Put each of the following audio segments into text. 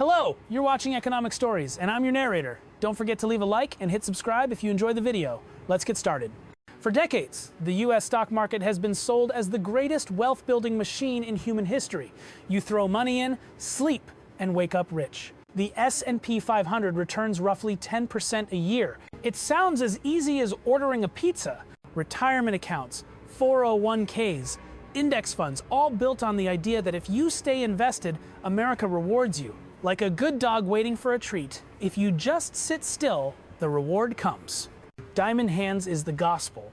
Hello, you're watching Economic Stories, and I'm your narrator. Don't forget to leave a like and hit subscribe if you enjoy the video. Let's get started. For decades, the U.S. stock market has been sold as the greatest wealth-building machine in human history. You throw money in, sleep, and wake up rich. The S&P 500 returns roughly 10% a year. It sounds as easy as ordering a pizza. Retirement accounts, 401ks, index funds, all built on the idea that if you stay invested, America rewards you. Like a good dog waiting for a treat, if you just sit still, the reward comes. Diamond hands is the gospel,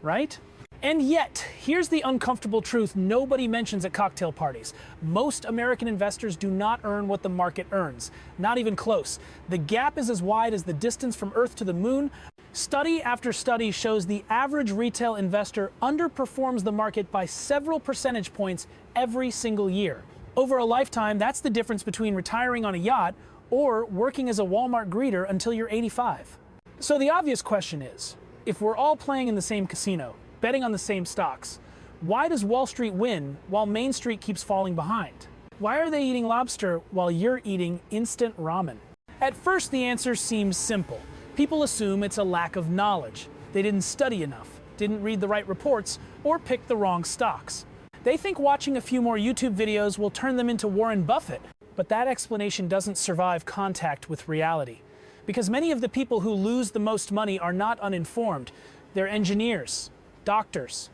right? And yet, here's the uncomfortable truth nobody mentions at cocktail parties. Most American investors do not earn what the market earns. Not even close. The gap is as wide as the distance from Earth to the moon. Study after study shows the average retail investor underperforms the market by several percentage points every single year. Over a lifetime, that's the difference between retiring on a yacht or working as a Walmart greeter until you're 85. So the obvious question is, if we're all playing in the same casino, betting on the same stocks, why does Wall Street win while Main Street keeps falling behind? Why are they eating lobster while you're eating instant ramen? At first, the answer seems simple. People assume it's a lack of knowledge. They didn't study enough, didn't read the right reports, or picked the wrong stocks. They think watching a few more YouTube videos will turn them into Warren Buffett, but that explanation doesn't survive contact with reality. Because many of the people who lose the most money are not uninformed. They're engineers, doctors,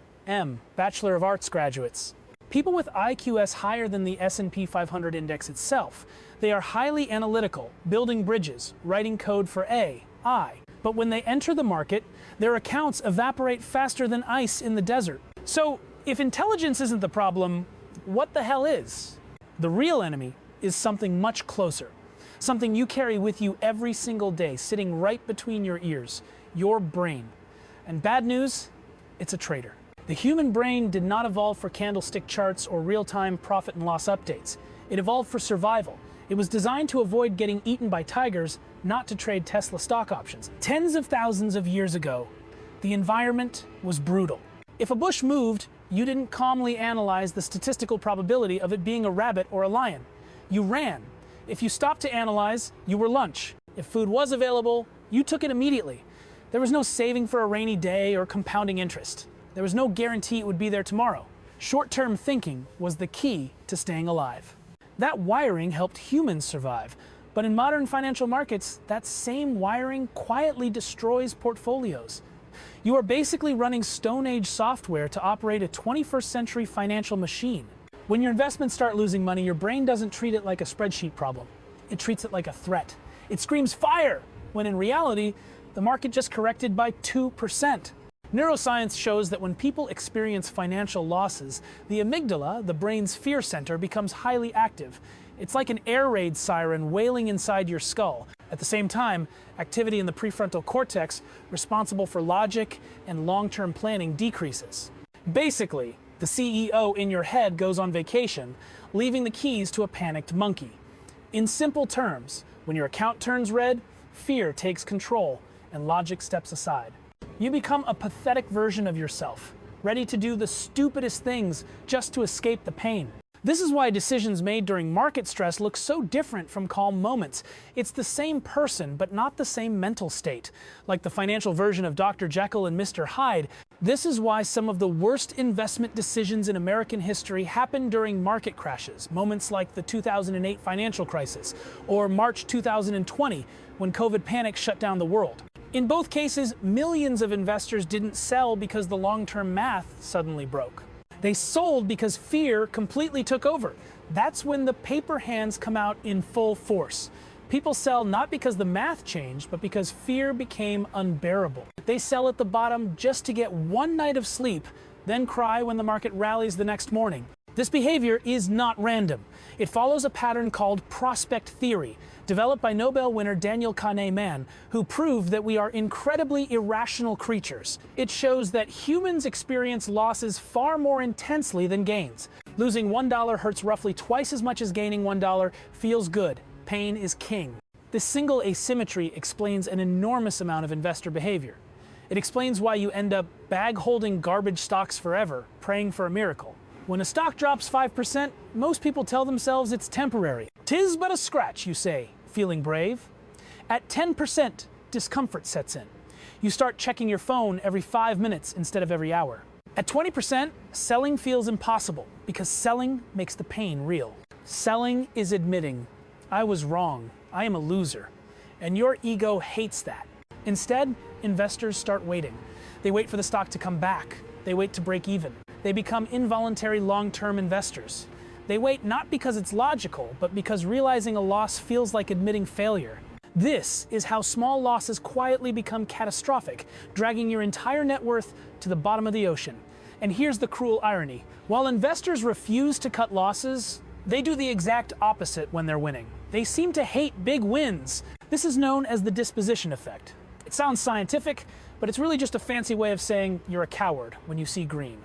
Bachelor of Arts graduates. People with IQs higher than the S&P 500 index itself. They are highly analytical, building bridges, writing code for AI. But when they enter the market, their accounts evaporate faster than ice in the desert. So, if intelligence isn't the problem, what the hell is? The real enemy is something much closer. Something you carry with you every single day, sitting right between your ears, your brain. And bad news, it's a traitor. The human brain did not evolve for candlestick charts or real-time profit and loss updates. It evolved for survival. It was designed to avoid getting eaten by tigers, not to trade Tesla stock options. Tens of thousands of years ago, the environment was brutal. If a bush moved, you didn't calmly analyze the statistical probability of it being a rabbit or a lion. You ran. If you stopped to analyze, you were lunch. If food was available, you took it immediately. There was no saving for a rainy day or compounding interest. There was no guarantee it would be there tomorrow. Short-term thinking was the key to staying alive. That wiring helped humans survive. But in modern financial markets, that same wiring quietly destroys portfolios. You are basically running Stone Age software to operate a 21st century financial machine. When your investments start losing money, your brain doesn't treat it like a spreadsheet problem. It treats it like a threat. It screams fire, when in reality, the market just corrected by 2%. Neuroscience shows that when people experience financial losses, the amygdala, the brain's fear center, becomes highly active. It's like an air raid siren wailing inside your skull. At the same time, activity in the prefrontal cortex, responsible for logic and long-term planning, decreases. Basically, the CEO in your head goes on vacation, leaving the keys to a panicked monkey. In simple terms, when your account turns red, fear takes control and logic steps aside. You become a pathetic version of yourself, ready to do the stupidest things just to escape the pain. This is why decisions made during market stress look so different from calm moments. It's the same person, but not the same mental state. Like the financial version of Dr. Jekyll and Mr. Hyde, this is why some of the worst investment decisions in American history happen during market crashes, moments like the 2008 financial crisis, or March 2020, when COVID panic shut down the world. In both cases, millions of investors didn't sell because the long-term math suddenly broke. They sold because fear completely took over. That's when the paper hands come out in full force. People sell not because the math changed, but because fear became unbearable. They sell at the bottom just to get one night of sleep, then cry when the market rallies the next morning. This behavior is not random. It follows a pattern called prospect theory, developed by Nobel winner Daniel Kahneman, who proved that we are incredibly irrational creatures. It shows that humans experience losses far more intensely than gains. Losing $1 hurts roughly twice as much as gaining $1 feels good. Pain is king. This single asymmetry explains an enormous amount of investor behavior. It explains why you end up bag-holding garbage stocks forever, praying for a miracle. When a stock drops 5%, most people tell themselves it's temporary. "'Tis but a scratch," you say, feeling brave. At 10%, discomfort sets in. You start checking your phone every 5 minutes instead of every hour. At 20%, selling feels impossible because selling makes the pain real. Selling is admitting, "I was wrong, I am a loser," and your ego hates that. Instead, investors start waiting. They wait for the stock to come back. They wait to break even. They become involuntary long-term investors. They wait not because it's logical, but because realizing a loss feels like admitting failure. This is how small losses quietly become catastrophic, dragging your entire net worth to the bottom of the ocean. And here's the cruel irony. While investors refuse to cut losses, they do the exact opposite when they're winning. They seem to hate big wins. This is known as the disposition effect. It sounds scientific, but it's really just a fancy way of saying you're a coward when you see green.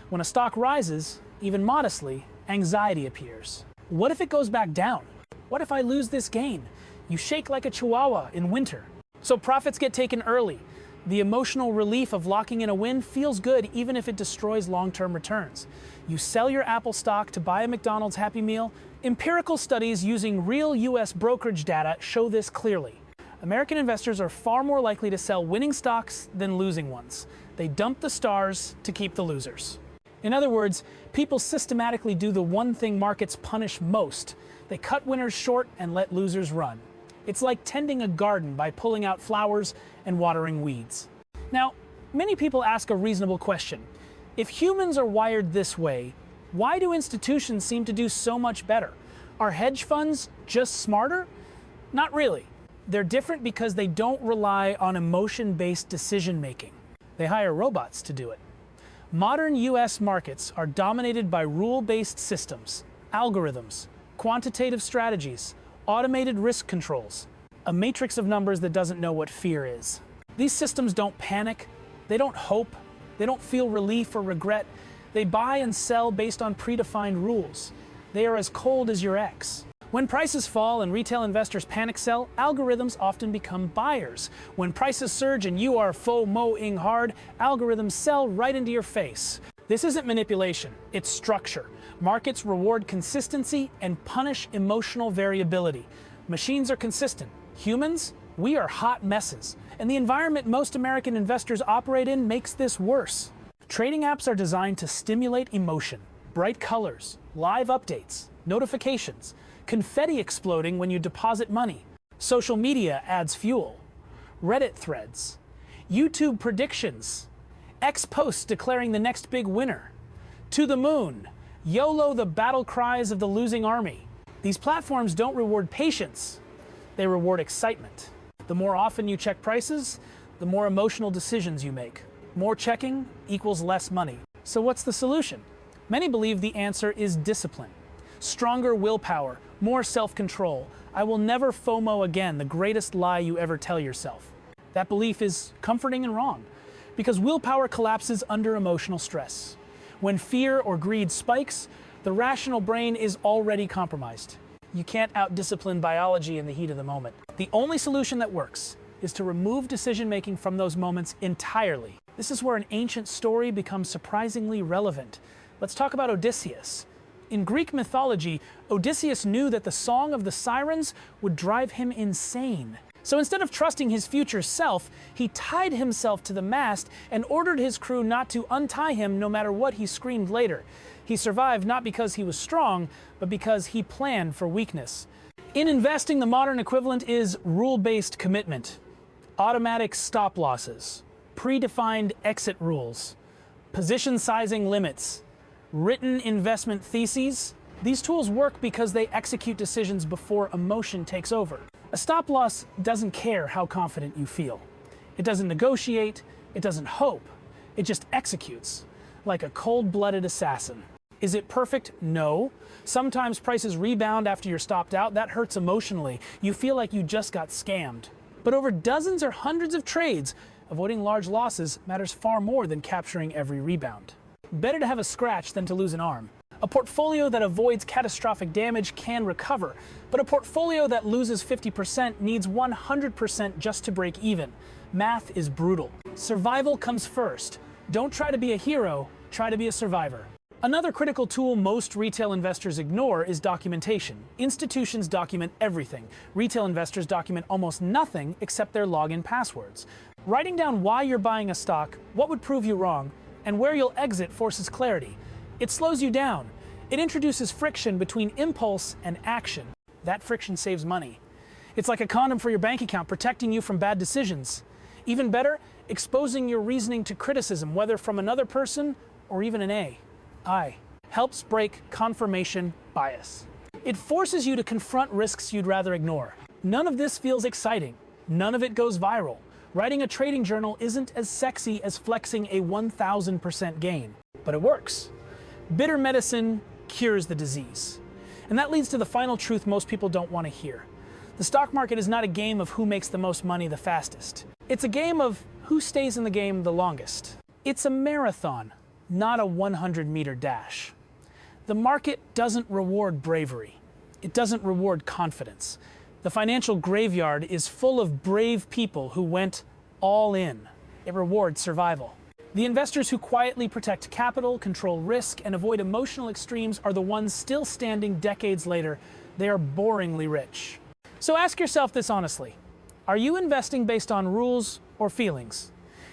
When a stock rises, even modestly, anxiety appears. What if it goes back down? What if I lose this gain? You shake like a chihuahua in winter. So profits get taken early. The emotional relief of locking in a win feels good even if it destroys long-term returns. You sell your Apple stock to buy a McDonald's Happy Meal. Empirical studies using real US brokerage data show this clearly. American investors are far more likely to sell winning stocks than losing ones. They dump the stars to keep the losers. In other words, people systematically do the one thing markets punish most. They cut winners short and let losers run. It's like tending a garden by pulling out flowers and watering weeds. Now, many people ask a reasonable question. If humans are wired this way, why do institutions seem to do so much better? Are hedge funds just smarter? Not really. They're different because they don't rely on emotion-based decision-making. They hire robots to do it. Modern US markets are dominated by rule-based systems, algorithms, quantitative strategies, automated risk controls, a matrix of numbers that doesn't know what fear is. These systems don't panic, they don't hope, they don't feel relief or regret. They buy and sell based on predefined rules. They are as cold as your ex. When prices fall and retail investors panic sell, algorithms often become buyers. When prices surge and you are FOMOing hard, algorithms sell right into your face. This isn't manipulation, it's structure. Markets reward consistency and punish emotional variability. Machines are consistent. Humans, we are hot messes. And the environment most American investors operate in makes this worse. Trading apps are designed to stimulate emotion. Bright colors, live updates, notifications, confetti exploding when you deposit money. Social media adds fuel. Reddit threads, YouTube predictions, X posts declaring the next big winner. To the moon, YOLO the battle cries of the losing army. These platforms don't reward patience, they reward excitement. The more often you check prices, the more emotional decisions you make. More checking equals less money. So what's the solution? Many believe the answer is discipline. Stronger willpower, more self-control. I will never FOMO again, the greatest lie you ever tell yourself. That belief is comforting and wrong, because willpower collapses under emotional stress. When fear or greed spikes, the rational brain is already compromised. You can't out-discipline biology in the heat of the moment. The only solution that works is to remove decision-making from those moments entirely. This is where an ancient story becomes surprisingly relevant. Let's talk about Odysseus. In Greek mythology, Odysseus knew that the song of the sirens would drive him insane. So instead of trusting his future self, he tied himself to the mast and ordered his crew not to untie him no matter what he screamed later. He survived not because he was strong, but because he planned for weakness. In investing, the modern equivalent is rule-based commitment, automatic stop losses, predefined exit rules, position sizing limits, written investment theses. These tools work because they execute decisions before emotion takes over. A stop loss doesn't care how confident you feel. It doesn't negotiate, it doesn't hope, it just executes, like a cold-blooded assassin. Is it perfect? No. Sometimes prices rebound after you're stopped out. That hurts emotionally. You feel like you just got scammed. But over dozens or hundreds of trades, avoiding large losses matters far more than capturing every rebound. Better to have a scratch than to lose an arm. A portfolio that avoids catastrophic damage can recover, but a portfolio that loses 50% needs 100% just to break even. Math is brutal. Survival comes first. Don't try to be a hero, try to be a survivor. Another critical tool most retail investors ignore is documentation. Institutions document everything. Retail investors document almost nothing except their login passwords. Writing down why you're buying a stock, what would prove you wrong, and where you'll exit forces clarity. It slows you down. It introduces friction between impulse and action. That friction saves money. It's like a condom for your bank account, protecting you from bad decisions. Even better, exposing your reasoning to criticism, whether from another person or even an AI, helps break confirmation bias. It forces you to confront risks you'd rather ignore. None of this feels exciting. None of it goes viral. Writing a trading journal isn't as sexy as flexing a 1,000% gain, but it works. Bitter medicine cures the disease. And that leads to the final truth most people don't want to hear. The stock market is not a game of who makes the most money the fastest. It's a game of who stays in the game the longest. It's a marathon, not a 100-meter dash. The market doesn't reward bravery. It doesn't reward confidence. The financial graveyard is full of brave people who went all in. It rewards survival. The investors who quietly protect capital, control risk, and avoid emotional extremes are the ones still standing decades later. They are boringly rich. So ask yourself this honestly. Are you investing based on rules or feelings?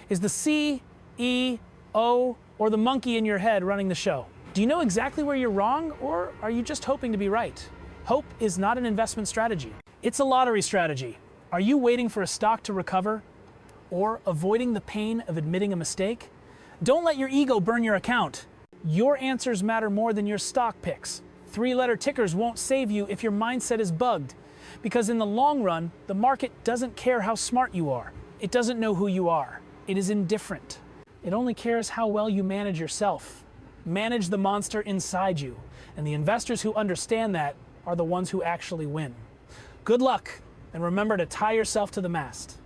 Is the C, E, O, or the monkey in your head running the show? Do you know exactly where you're wrong, or are you just hoping to be right? Hope is not an investment strategy. It's a lottery strategy. Are you waiting for a stock to recover, or avoiding the pain of admitting a mistake? Don't let your ego burn your account. Your answers matter more than your stock picks. Three-letter tickers won't save you if your mindset is bugged. Because in the long run, the market doesn't care how smart you are. It doesn't know who you are. It is indifferent. It only cares how well you manage yourself. Manage the monster inside you. And the investors who understand that are the ones who actually win. Good luck, and remember to tie yourself to the mast.